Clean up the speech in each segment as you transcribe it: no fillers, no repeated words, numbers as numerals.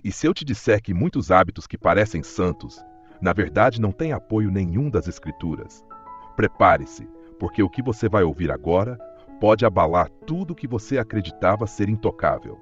E se eu te disser que muitos hábitos que parecem santos, na verdade não têm apoio nenhum das Escrituras, prepare-se, porque o que você vai ouvir agora pode abalar tudo o que você acreditava ser intocável.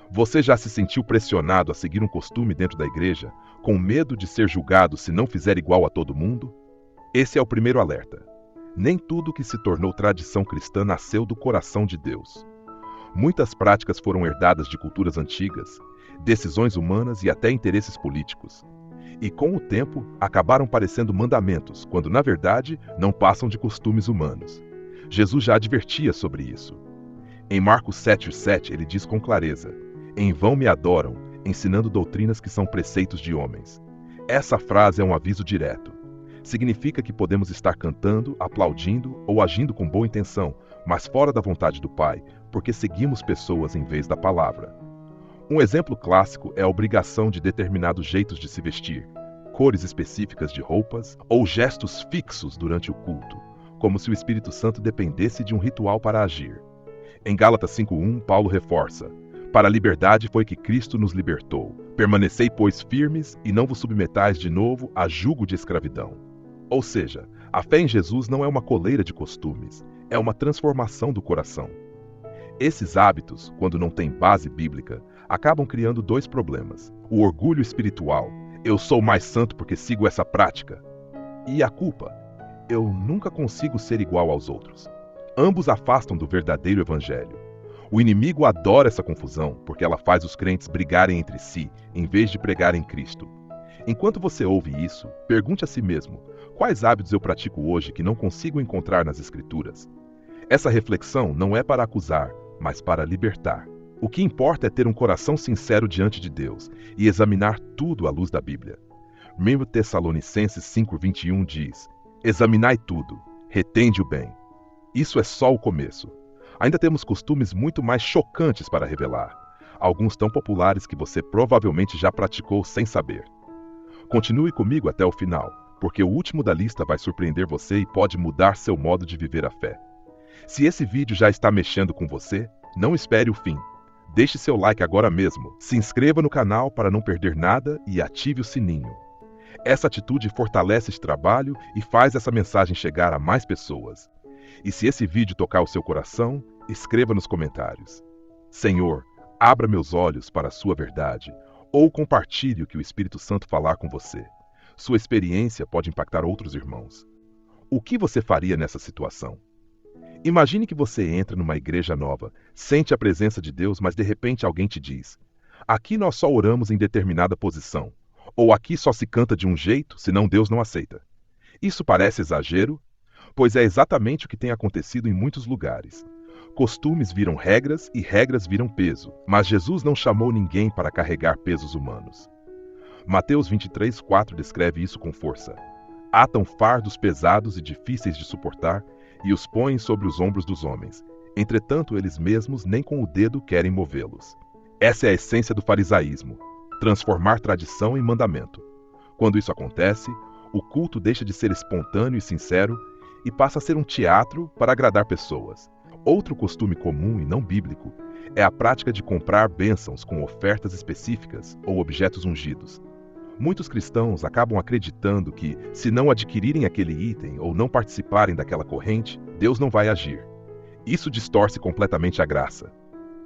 Você já se sentiu pressionado a seguir um costume dentro da igreja, com medo de ser julgado se não fizer igual a todo mundo? Esse é o primeiro alerta. Nem tudo que se tornou tradição cristã nasceu do coração de Deus. Muitas práticas foram herdadas de culturas antigas, decisões humanas e até interesses políticos. E com o tempo, acabaram parecendo mandamentos, quando na verdade não passam de costumes humanos. Jesus já advertia sobre isso. Em Marcos 7:7, ele diz com clareza: "Em vão me adoram, ensinando doutrinas que são preceitos de homens." Essa frase é um aviso direto. Significa que podemos estar cantando, aplaudindo ou agindo com boa intenção, mas fora da vontade do Pai, porque seguimos pessoas em vez da palavra. Um exemplo clássico é a obrigação de determinados jeitos de se vestir, cores específicas de roupas ou gestos fixos durante o culto, como se o Espírito Santo dependesse de um ritual para agir. Em Gálatas 5:1, Paulo reforça: "Para a liberdade foi que Cristo nos libertou. Permanecei, pois, firmes e não vos submetais de novo a jugo de escravidão." Ou seja, a fé em Jesus não é uma coleira de costumes, é uma transformação do coração. Esses hábitos, quando não têm base bíblica, acabam criando dois problemas: o orgulho espiritual, eu sou mais santo porque sigo essa prática, e a culpa, eu nunca consigo ser igual aos outros. Ambos afastam do verdadeiro evangelho. O inimigo adora essa confusão porque ela faz os crentes brigarem entre si, em vez de pregarem Cristo. Enquanto você ouve isso, pergunte a si mesmo: quais hábitos eu pratico hoje que não consigo encontrar nas Escrituras? Essa reflexão não é para acusar, mas para libertar. O que importa é ter um coração sincero diante de Deus e examinar tudo à luz da Bíblia. 1 Tessalonicenses 5:21 diz: "Examinai tudo, retende o bem." Isso é só o começo. Ainda temos costumes muito mais chocantes para revelar, alguns tão populares que você provavelmente já praticou sem saber. Continue comigo até o final, porque o último da lista vai surpreender você e pode mudar seu modo de viver a fé. Se esse vídeo já está mexendo com você, não espere o fim. Deixe seu like agora mesmo, se inscreva no canal para não perder nada e ative o sininho. Essa atitude fortalece este trabalho e faz essa mensagem chegar a mais pessoas. E se esse vídeo tocar o seu coração, escreva nos comentários: "Senhor, abra meus olhos para a sua verdade", ou compartilhe o que o Espírito Santo falar com você. Sua experiência pode impactar outros irmãos. O que você faria nessa situação? Imagine que você entra numa igreja nova, sente a presença de Deus, mas de repente alguém te diz: "Aqui nós só oramos em determinada posição", ou "aqui só se canta de um jeito, senão Deus não aceita." Isso parece exagero? Pois é exatamente o que tem acontecido em muitos lugares. Costumes viram regras e regras viram peso, mas Jesus não chamou ninguém para carregar pesos humanos. Mateus 23:4 descreve isso com força: "Atam fardos pesados e difíceis de suportar e os põem sobre os ombros dos homens. Entretanto, eles mesmos nem com o dedo querem movê-los." Essa é a essência do farisaísmo: transformar tradição em mandamento. Quando isso acontece, o culto deixa de ser espontâneo e sincero e passa a ser um teatro para agradar pessoas. Outro costume comum e não bíblico é a prática de comprar bênçãos com ofertas específicas ou objetos ungidos. Muitos cristãos acabam acreditando que, se não adquirirem aquele item ou não participarem daquela corrente, Deus não vai agir. Isso distorce completamente a graça.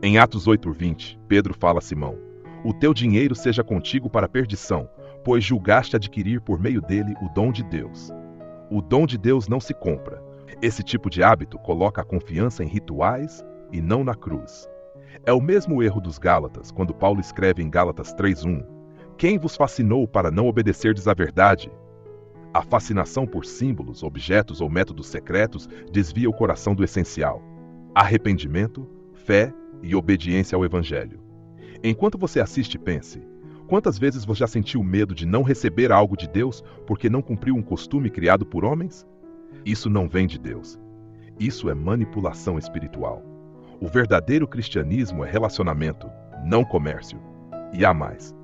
Em Atos 8:20, Pedro fala a Simão: "O teu dinheiro seja contigo para a perdição, pois julgaste adquirir por meio dele o dom de Deus." O dom de Deus não se compra. Esse tipo de hábito coloca a confiança em rituais e não na cruz. É o mesmo erro dos Gálatas, quando Paulo escreve em Gálatas 3:1: "Quem vos fascinou para não obedecerdes à verdade?" A fascinação por símbolos, objetos ou métodos secretos desvia o coração do essencial: arrependimento, fé e obediência ao Evangelho. Enquanto você assiste, pense: quantas vezes você já sentiu medo de não receber algo de Deus porque não cumpriu um costume criado por homens? Isso não vem de Deus. Isso é manipulação espiritual. O verdadeiro cristianismo é relacionamento, não comércio. E há mais.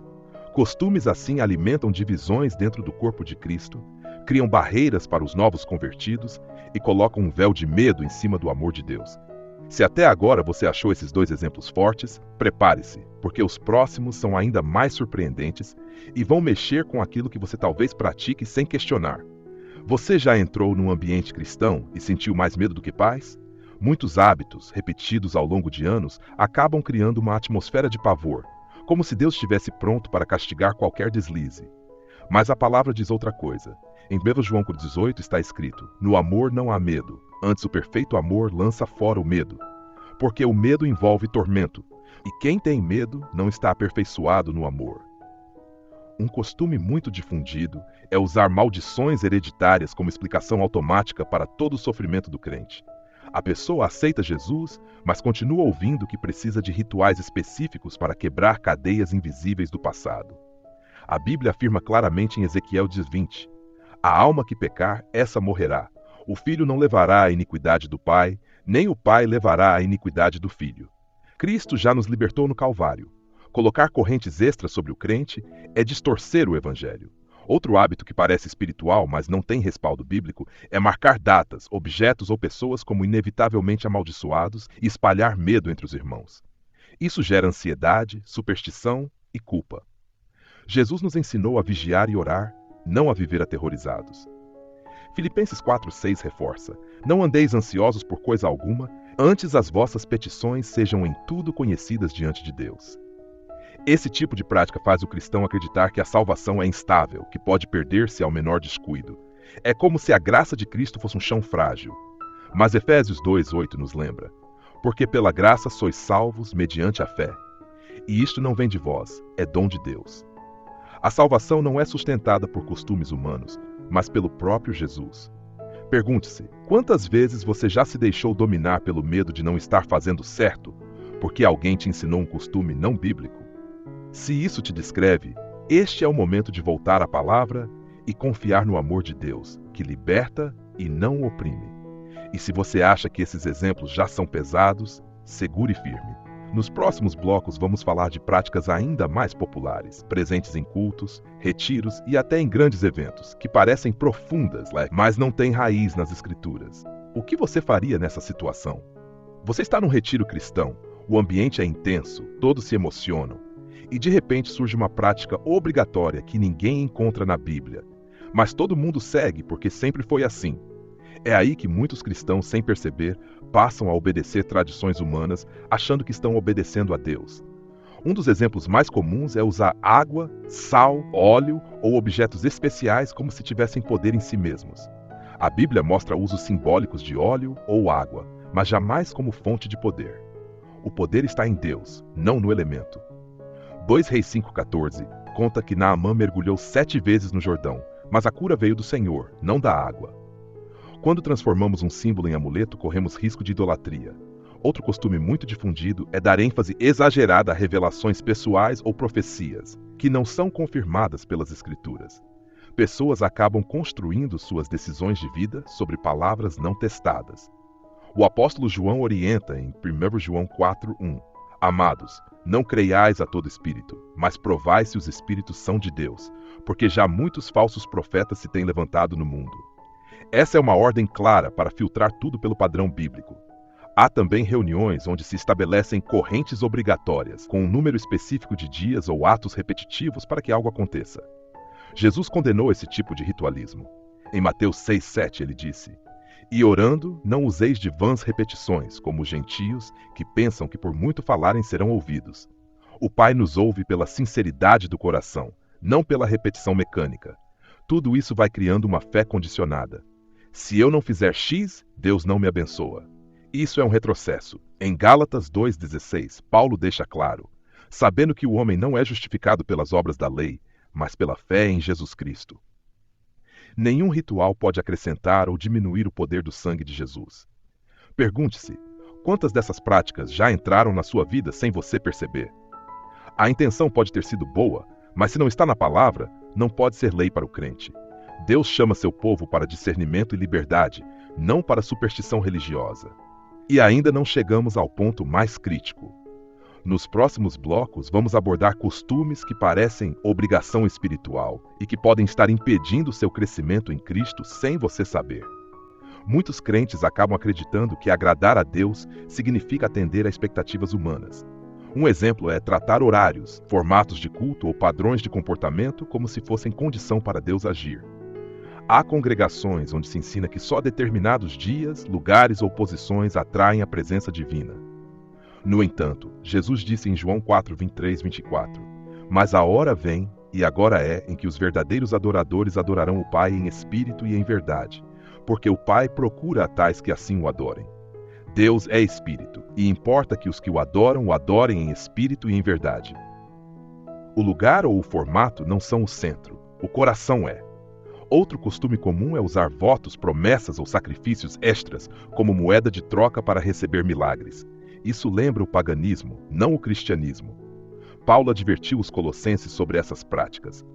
Costumes assim alimentam divisões dentro do corpo de Cristo, criam barreiras para os novos convertidos e colocam um véu de medo em cima do amor de Deus. Se até agora você achou esses dois exemplos fortes, prepare-se, porque os próximos são ainda mais surpreendentes e vão mexer com aquilo que você talvez pratique sem questionar. Você já entrou num ambiente cristão e sentiu mais medo do que paz? Muitos hábitos, repetidos ao longo de anos, acabam criando uma atmosfera de pavor, como se Deus estivesse pronto para castigar qualquer deslize. Mas a palavra diz outra coisa. Em 1 João 18 está escrito: no amor não há medo, antes o perfeito amor lança fora o medo. Porque o medo envolve tormento, e quem tem medo não está aperfeiçoado no amor. Um costume muito difundido é usar maldições hereditárias como explicação automática para todo o sofrimento do crente. A pessoa aceita Jesus, mas continua ouvindo que precisa de rituais específicos para quebrar cadeias invisíveis do passado. A Bíblia afirma claramente em Ezequiel 20: a alma que pecar, essa morrerá. O filho não levará a iniquidade do pai, nem o pai levará a iniquidade do filho. Cristo já nos libertou no Calvário. Colocar correntes extras sobre o crente é distorcer o evangelho. Outro hábito que parece espiritual, mas não tem respaldo bíblico, é marcar datas, objetos ou pessoas como inevitavelmente amaldiçoados e espalhar medo entre os irmãos. Isso gera ansiedade, superstição e culpa. Jesus nos ensinou a vigiar e orar, não a viver aterrorizados. Filipenses 4:6 reforça: não andeis ansiosos por coisa alguma, antes as vossas petições sejam em tudo conhecidas diante de Deus. Esse tipo de prática faz o cristão acreditar que a salvação é instável, que pode perder-se ao menor descuido. É como se a graça de Cristo fosse um chão frágil. Mas Efésios 2:8 nos lembra: porque pela graça sois salvos mediante a fé. E isto não vem de vós, é dom de Deus. A salvação não é sustentada por costumes humanos, mas pelo próprio Jesus. Pergunte-se: quantas vezes você já se deixou dominar pelo medo de não estar fazendo certo, porque alguém te ensinou um costume não bíblico? Se isso te descreve, este é o momento de voltar à palavra e confiar no amor de Deus, que liberta e não oprime. E se você acha que esses exemplos já são pesados, segure firme. Nos próximos blocos vamos falar de práticas ainda mais populares, presentes em cultos, retiros e até em grandes eventos, que parecem profundas, mas não têm raiz nas escrituras. O que você faria nessa situação? Você está num retiro cristão, o ambiente é intenso, todos se emocionam, e de repente surge uma prática obrigatória que ninguém encontra na Bíblia, mas todo mundo segue porque sempre foi assim. É aí que muitos cristãos, sem perceber, passam a obedecer tradições humanas, achando que estão obedecendo a Deus. Um dos exemplos mais comuns é usar água, sal, óleo ou objetos especiais como se tivessem poder em si mesmos. A Bíblia mostra usos simbólicos de óleo ou água, mas jamais como fonte de poder. O poder está em Deus, não no elemento. 2 Reis 5,14 conta que Naamã mergulhou 7 vezes no Jordão, mas a cura veio do Senhor, não da água. Quando transformamos um símbolo em amuleto, corremos risco de idolatria. Outro costume muito difundido é dar ênfase exagerada a revelações pessoais ou profecias, que não são confirmadas pelas Escrituras. Pessoas acabam construindo suas decisões de vida sobre palavras não testadas. O apóstolo João orienta em 1 João 4:1: amados, não creiais a todo espírito, mas provai se os espíritos são de Deus, porque já muitos falsos profetas se têm levantado no mundo. Essa é uma ordem clara para filtrar tudo pelo padrão bíblico. Há também reuniões onde se estabelecem correntes obrigatórias, com um número específico de dias ou atos repetitivos para que algo aconteça. Jesus condenou esse tipo de ritualismo. Em Mateus 6:7 ele disse: e orando, não useis de vãs repetições, como os gentios, que pensam que por muito falarem serão ouvidos. O Pai nos ouve pela sinceridade do coração, não pela repetição mecânica. Tudo isso vai criando uma fé condicionada. Se eu não fizer X, Deus não me abençoa. Isso é um retrocesso. Em Gálatas 2,16, Paulo deixa claro: sabendo que o homem não é justificado pelas obras da lei, mas pela fé em Jesus Cristo. Nenhum ritual pode acrescentar ou diminuir o poder do sangue de Jesus. Pergunte-se: quantas dessas práticas já entraram na sua vida sem você perceber? A intenção pode ter sido boa, mas se não está na palavra, não pode ser lei para o crente. Deus chama seu povo para discernimento e liberdade, não para superstição religiosa. E ainda não chegamos ao ponto mais crítico. Nos próximos blocos, vamos abordar costumes que parecem obrigação espiritual e que podem estar impedindo seu crescimento em Cristo sem você saber. Muitos crentes acabam acreditando que agradar a Deus significa atender a expectativas humanas. Um exemplo é tratar horários, formatos de culto ou padrões de comportamento como se fossem condição para Deus agir. Há congregações onde se ensina que só determinados dias, lugares ou posições atraem a presença divina. No entanto, Jesus disse em João 4, 23, 24: "Mas a hora vem, e agora é, em que os verdadeiros adoradores adorarão o Pai em espírito e em verdade, porque o Pai procura a tais que assim o adorem. Deus é espírito, e importa que os que o adorem em espírito e em verdade." O lugar ou o formato não são o centro, o coração é. Outro costume comum é usar votos, promessas ou sacrifícios extras como moeda de troca para receber milagres. Isso lembra o paganismo, não o cristianismo. Paulo advertiu os colossenses sobre essas práticas.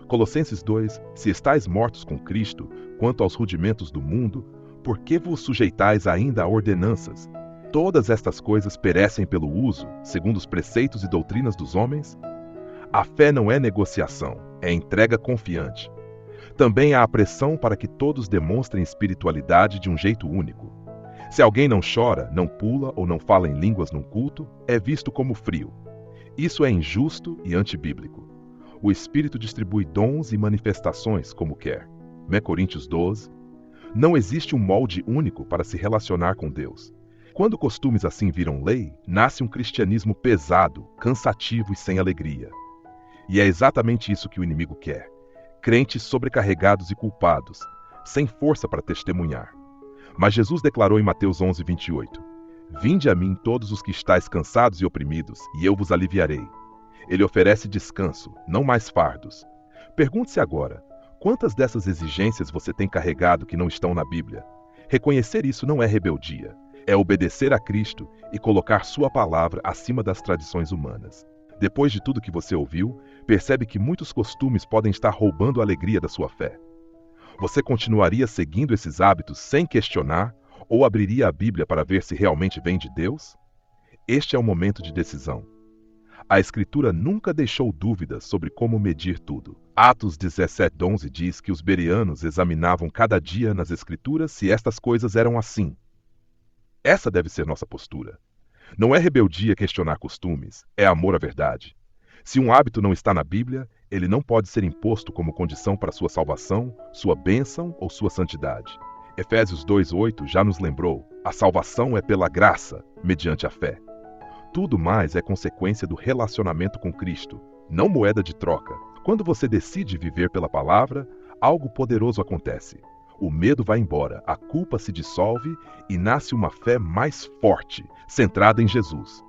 Colossenses 2: "Se estáis mortos com Cristo, quanto aos rudimentos do mundo, por que vos sujeitais ainda a ordenanças? Todas estas coisas perecem pelo uso, segundo os preceitos e doutrinas dos homens?" A fé não é negociação, é entrega confiante. Também há a pressão para que todos demonstrem espiritualidade de um jeito único. Se alguém não chora, não pula ou não fala em línguas num culto, é visto como frio. Isso é injusto e antibíblico. O Espírito distribui dons e manifestações como quer. 1 Coríntios 12. Não existe um molde único para se relacionar com Deus. Quando costumes assim viram lei, nasce um cristianismo pesado, cansativo e sem alegria. E é exatamente isso que o inimigo quer. Crentes sobrecarregados e culpados, sem força para testemunhar. Mas Jesus declarou em Mateus 11, 28: "Vinde a mim todos os que estáis cansados e oprimidos, e eu vos aliviarei." Ele oferece descanso, não mais fardos. Pergunte-se agora, quantas dessas exigências você tem carregado que não estão na Bíblia? Reconhecer isso não é rebeldia, é obedecer a Cristo e colocar sua palavra acima das tradições humanas. Depois de tudo que você ouviu, percebe que muitos costumes podem estar roubando a alegria da sua fé. Você continuaria seguindo esses hábitos sem questionar ou abriria a Bíblia para ver se realmente vem de Deus? Este é o momento de decisão. A Escritura nunca deixou dúvidas sobre como medir tudo. Atos 17:11 diz que os bereanos examinavam cada dia nas Escrituras se estas coisas eram assim. Essa deve ser nossa postura. Não é rebeldia questionar costumes, é amor à verdade. Se um hábito não está na Bíblia, ele não pode ser imposto como condição para sua salvação, sua bênção ou sua santidade. Efésios 2:8 já nos lembrou: a salvação é pela graça, mediante a fé. Tudo mais é consequência do relacionamento com Cristo, não moeda de troca. Quando você decide viver pela palavra, algo poderoso acontece. O medo vai embora, a culpa se dissolve e nasce uma fé mais forte, centrada em Jesus.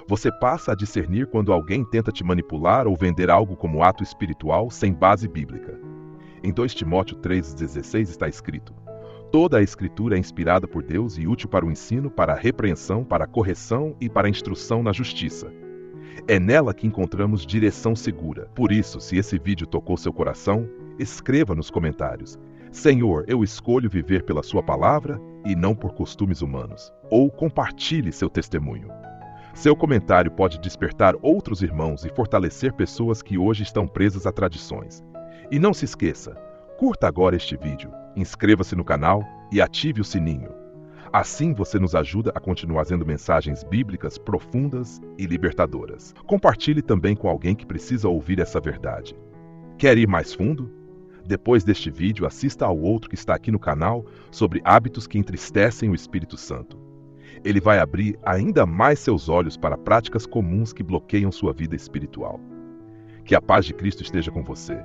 Você passa a discernir quando alguém tenta te manipular ou vender algo como ato espiritual sem base bíblica. Em 2 Timóteo 3,16 está escrito: "Toda a Escritura é inspirada por Deus e útil para o ensino, para a repreensão, para a correção e para a instrução na justiça." É nela que encontramos direção segura. Por isso, se esse vídeo tocou seu coração, escreva nos comentários: "Senhor, eu escolho viver pela sua palavra e não por costumes humanos." Ou compartilhe seu testemunho. Seu comentário pode despertar outros irmãos e fortalecer pessoas que hoje estão presas a tradições. E não se esqueça, curta agora este vídeo, inscreva-se no canal e ative o sininho. Assim você nos ajuda a continuar fazendo mensagens bíblicas profundas e libertadoras. Compartilhe também com alguém que precisa ouvir essa verdade. Quer ir mais fundo? Depois deste vídeo, assista ao outro que está aqui no canal sobre hábitos que entristecem o Espírito Santo. Ele vai abrir ainda mais seus olhos para práticas comuns que bloqueiam sua vida espiritual. Que a paz de Cristo esteja com você.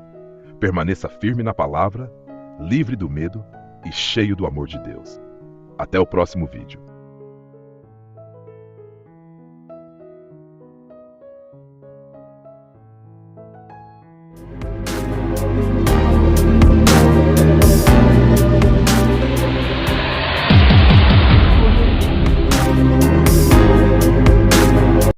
Permaneça firme na palavra, livre do medo e cheio do amor de Deus. Até o próximo vídeo.